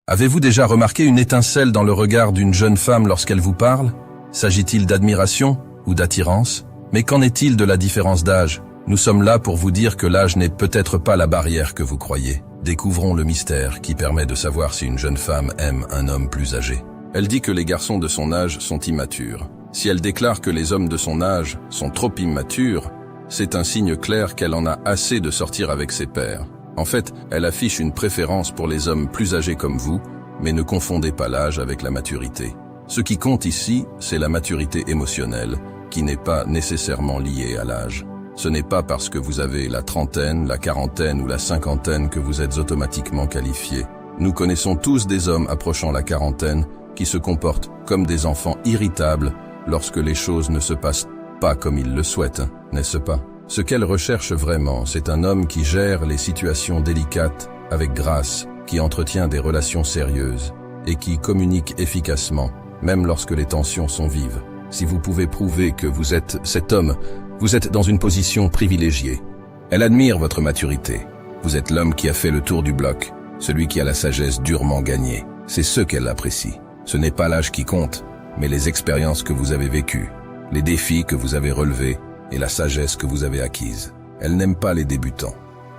Avez-vous déjà remarqué une étincelle dans le regard d'une jeune femme lorsqu'elle vous parle? S'agit-il d'admiration ou d'attirance? Mais qu'en est-il de la différence d'âge? Nous sommes là pour vous dire que l'âge n'est peut-être pas la barrière que vous croyez. Découvrons le mystère qui permet de savoir si une jeune femme aime un homme plus âgé. Elle dit que les garçons de son âge sont immatures. Si elle déclare que les hommes de son âge sont trop immatures, c'est un signe clair qu'elle en a assez de sortir avec ses pairs. En fait, elle affiche une préférence pour les hommes plus âgés comme vous, mais ne confondez pas l'âge avec la maturité. Ce qui compte ici, c'est la maturité émotionnelle, qui n'est pas nécessairement liée à l'âge. Ce n'est pas parce que vous avez la trentaine, la quarantaine ou la cinquantaine que vous êtes automatiquement qualifié. Nous connaissons tous des hommes approchant la quarantaine qui se comportent comme des enfants irritables lorsque les choses ne se passent pas comme ils le souhaitent, n'est-ce pas? Ce qu'elle recherche vraiment, c'est un homme qui gère les situations délicates avec grâce, qui entretient des relations sérieuses et qui communique efficacement, même lorsque les tensions sont vives. Si vous pouvez prouver que vous êtes cet homme, vous êtes dans une position privilégiée. Elle admire votre maturité. Vous êtes l'homme qui a fait le tour du bloc, celui qui a la sagesse durement gagnée. C'est ce qu'elle apprécie. Ce n'est pas l'âge qui compte, mais les expériences que vous avez vécues, les défis que vous avez relevés et la sagesse que vous avez acquise. Elle n'aime pas les débutants.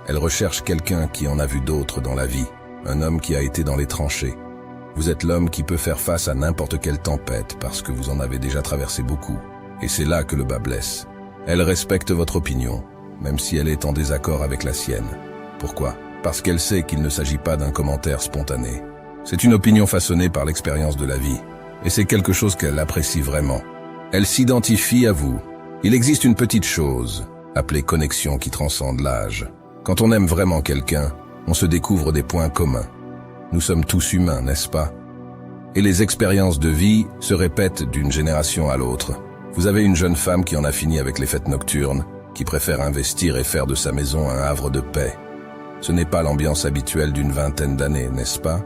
Elle recherche quelqu'un qui en a vu d'autres dans la vie, un homme qui a été dans les tranchées. Vous êtes l'homme qui peut faire face à n'importe quelle tempête parce que vous en avez déjà traversé beaucoup. Et c'est là que le bas blesse. Elle respecte votre opinion, même si elle est en désaccord avec la sienne. Pourquoi? Parce qu'elle sait qu'il ne s'agit pas d'un commentaire spontané. C'est une opinion façonnée par l'expérience de la vie. Et c'est quelque chose qu'elle apprécie vraiment. Elle s'identifie à vous. Il existe une petite chose, appelée connexion, qui transcende l'âge. Quand on aime vraiment quelqu'un, on se découvre des points communs. Nous sommes tous humains, n'est-ce pas? Et les expériences de vie se répètent d'une génération à l'autre. Vous avez une jeune femme qui en a fini avec les fêtes nocturnes, qui préfère investir et faire de sa maison un havre de paix. Ce n'est pas l'ambiance habituelle d'une vingtaine d'années, n'est-ce pas?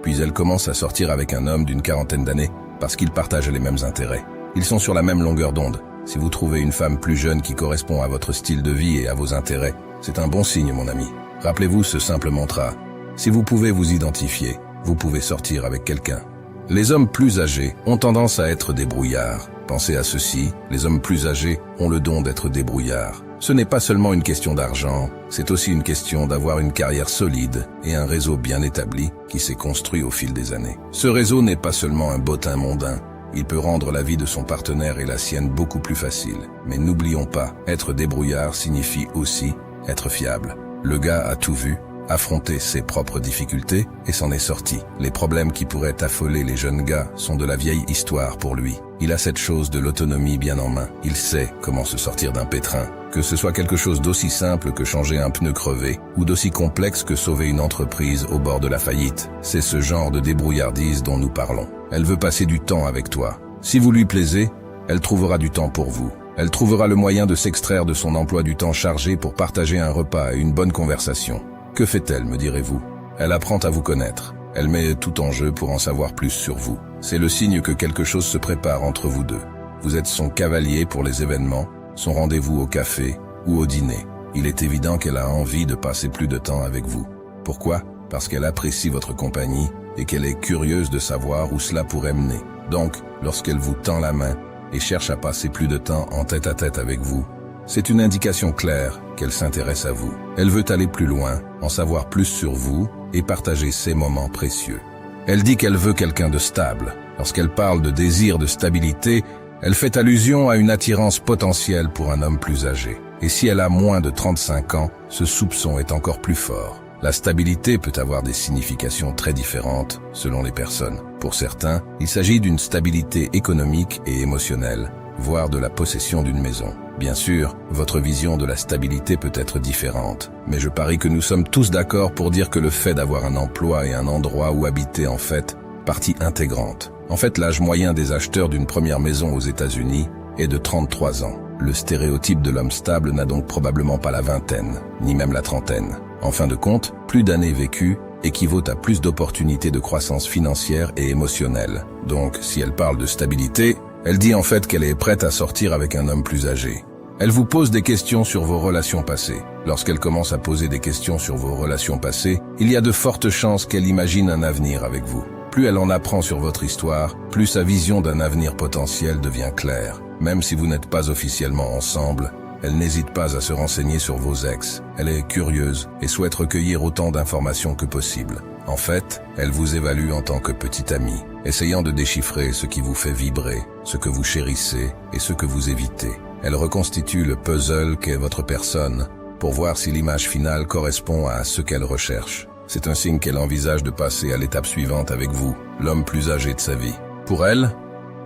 Puis elle commence à sortir avec un homme d'une quarantaine d'années parce qu'ils partagent les mêmes intérêts. Ils sont sur la même longueur d'onde. Si vous trouvez une femme plus jeune qui correspond à votre style de vie et à vos intérêts, c'est un bon signe, mon ami. Rappelez-vous ce simple mantra. Si vous pouvez vous identifier, vous pouvez sortir avec quelqu'un. Les hommes plus âgés ont tendance à être des brouillards. Pensez à ceci, les hommes plus âgés ont le don d'être des brouillards. Ce n'est pas seulement une question d'argent, c'est aussi une question d'avoir une carrière solide et un réseau bien établi qui s'est construit au fil des années. Ce réseau n'est pas seulement un bottin mondain. Il peut rendre la vie de son partenaire et la sienne beaucoup plus facile. Mais n'oublions pas, être débrouillard signifie aussi être fiable. Le gars a tout vu, affronté ses propres difficultés et s'en est sorti. Les problèmes qui pourraient affoler les jeunes gars sont de la vieille histoire pour lui. Il a cette chose de l'autonomie bien en main. Il sait comment se sortir d'un pétrin. Que ce soit quelque chose d'aussi simple que changer un pneu crevé ou d'aussi complexe que sauver une entreprise au bord de la faillite. C'est ce genre de débrouillardise dont nous parlons. Elle veut passer du temps avec toi. Si vous lui plaisez, elle trouvera du temps pour vous. Elle trouvera le moyen de s'extraire de son emploi du temps chargé pour partager un repas et une bonne conversation. Que fait-elle, me direz-vous? Elle apprend à vous connaître. Elle met tout en jeu pour en savoir plus sur vous. C'est le signe que quelque chose se prépare entre vous deux. Vous êtes son cavalier pour les événements, son rendez-vous au café ou au dîner. Il est évident qu'elle a envie de passer plus de temps avec vous. Pourquoi? Parce qu'elle apprécie votre compagnie et qu'elle est curieuse de savoir où cela pourrait mener. Donc, lorsqu'elle vous tend la main et cherche à passer plus de temps en tête-à-tête avec vous, c'est une indication claire qu'elle s'intéresse à vous. Elle veut aller plus loin, en savoir plus sur vous et partager ces moments précieux. Elle dit qu'elle veut quelqu'un de stable. Lorsqu'elle parle de désir de stabilité, elle fait allusion à une attirance potentielle pour un homme plus âgé. Et si elle a moins de 35 ans, ce soupçon est encore plus fort. La stabilité peut avoir des significations très différentes selon les personnes. Pour certains, il s'agit d'une stabilité économique et émotionnelle, voire de la possession d'une maison. Bien sûr, votre vision de la stabilité peut être différente, mais je parie que nous sommes tous d'accord pour dire que le fait d'avoir un emploi et un endroit où habiter en fait partie intégrante. En fait, l'âge moyen des acheteurs d'une première maison aux États-Unis est de 33 ans. Le stéréotype de l'homme stable n'a donc probablement pas la vingtaine, ni même la trentaine. En fin de compte, plus d'années vécues équivaut à plus d'opportunités de croissance financière et émotionnelle. Donc, si elle parle de stabilité, elle dit en fait qu'elle est prête à sortir avec un homme plus âgé. Elle vous pose des questions sur vos relations passées. Lorsqu'elle commence à poser des questions sur vos relations passées, il y a de fortes chances qu'elle imagine un avenir avec vous. Plus elle en apprend sur votre histoire, plus sa vision d'un avenir potentiel devient claire. Même si vous n'êtes pas officiellement ensemble, elle n'hésite pas à se renseigner sur vos ex. Elle est curieuse et souhaite recueillir autant d'informations que possible. En fait, elle vous évalue en tant que petite amie, essayant de déchiffrer ce qui vous fait vibrer, ce que vous chérissez et ce que vous évitez. Elle reconstitue le puzzle qu'est votre personne pour voir si l'image finale correspond à ce qu'elle recherche. C'est un signe qu'elle envisage de passer à l'étape suivante avec vous, l'homme plus âgé de sa vie. Pour elle,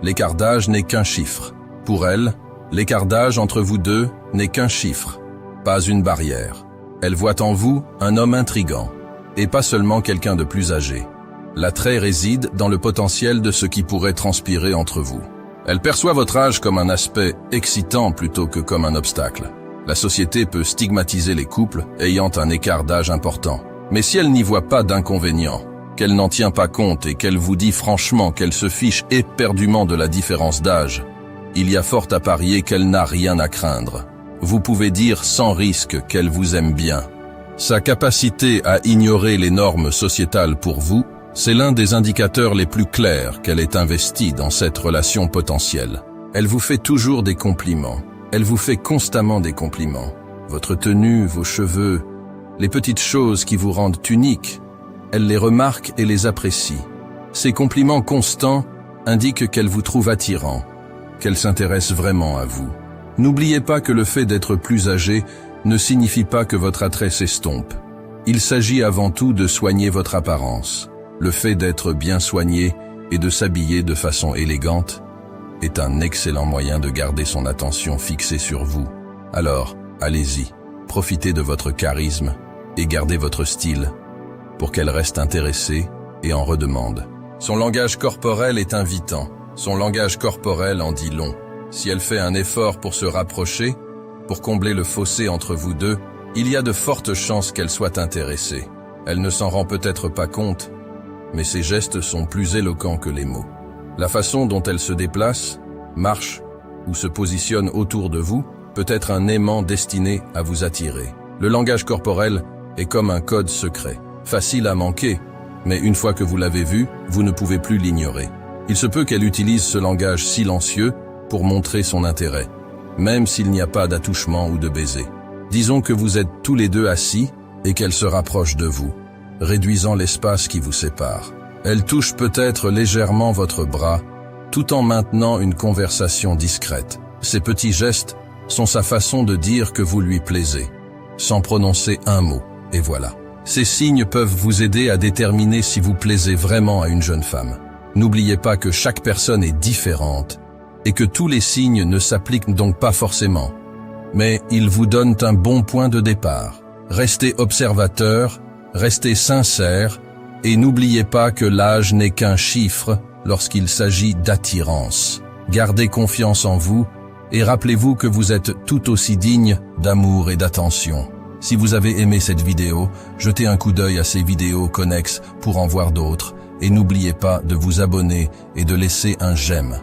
l'écart d'âge n'est qu'un chiffre. Pour elle, l'écart d'âge entre vous deux n'est qu'un chiffre, pas une barrière. Elle voit en vous un homme intrigant, et pas seulement quelqu'un de plus âgé. L'attrait réside dans le potentiel de ce qui pourrait transpirer entre vous. Elle perçoit votre âge comme un aspect excitant plutôt que comme un obstacle. La société peut stigmatiser les couples ayant un écart d'âge important. Mais si elle n'y voit pas d'inconvénient, qu'elle n'en tient pas compte et qu'elle vous dit franchement qu'elle se fiche éperdument de la différence d'âge, il y a fort à parier qu'elle n'a rien à craindre. Vous pouvez dire sans risque qu'elle vous aime bien. Sa capacité à ignorer les normes sociétales pour vous, c'est l'un des indicateurs les plus clairs qu'elle est investie dans cette relation potentielle. Elle vous fait toujours des compliments. Elle vous fait constamment des compliments. Votre tenue, vos cheveux, les petites choses qui vous rendent unique, elle les remarque et les apprécie. Ces compliments constants indiquent qu'elle vous trouve attirant, qu'elle s'intéresse vraiment à vous. N'oubliez pas que le fait d'être plus âgé ne signifie pas que votre attrait s'estompe. Il s'agit avant tout de soigner votre apparence. Le fait d'être bien soigné et de s'habiller de façon élégante est un excellent moyen de garder son attention fixée sur vous. Alors, allez-y, profitez de votre charisme et gardez votre style pour qu'elle reste intéressée et en redemande. Son langage corporel est invitant. Son langage corporel en dit long. Si elle fait un effort pour se rapprocher, pour combler le fossé entre vous deux, il y a de fortes chances qu'elle soit intéressée. Elle ne s'en rend peut-être pas compte, mais ses gestes sont plus éloquents que les mots. La façon dont elle se déplace, marche ou se positionne autour de vous peut être un aimant destiné à vous attirer. Le langage corporel est comme un code secret, facile à manquer, mais une fois que vous l'avez vu, vous ne pouvez plus l'ignorer. Il se peut qu'elle utilise ce langage silencieux pour montrer son intérêt, même s'il n'y a pas d'attouchement ou de baiser. Disons que vous êtes tous les deux assis et qu'elle se rapproche de vous, réduisant l'espace qui vous sépare. Elle touche peut-être légèrement votre bras, tout en maintenant une conversation discrète. Ces petits gestes sont sa façon de dire que vous lui plaisez, sans prononcer un mot, et voilà. Ces signes peuvent vous aider à déterminer si vous plaisez vraiment à une jeune femme. N'oubliez pas que chaque personne est différente, et que tous les signes ne s'appliquent donc pas forcément. Mais ils vous donnent un bon point de départ. Restez observateur, restez sincère, et n'oubliez pas que l'âge n'est qu'un chiffre lorsqu'il s'agit d'attirance. Gardez confiance en vous, et rappelez-vous que vous êtes tout aussi digne d'amour et d'attention. Si vous avez aimé cette vidéo, jetez un coup d'œil à ces vidéos connexes pour en voir d'autres, et n'oubliez pas de vous abonner et de laisser un j'aime.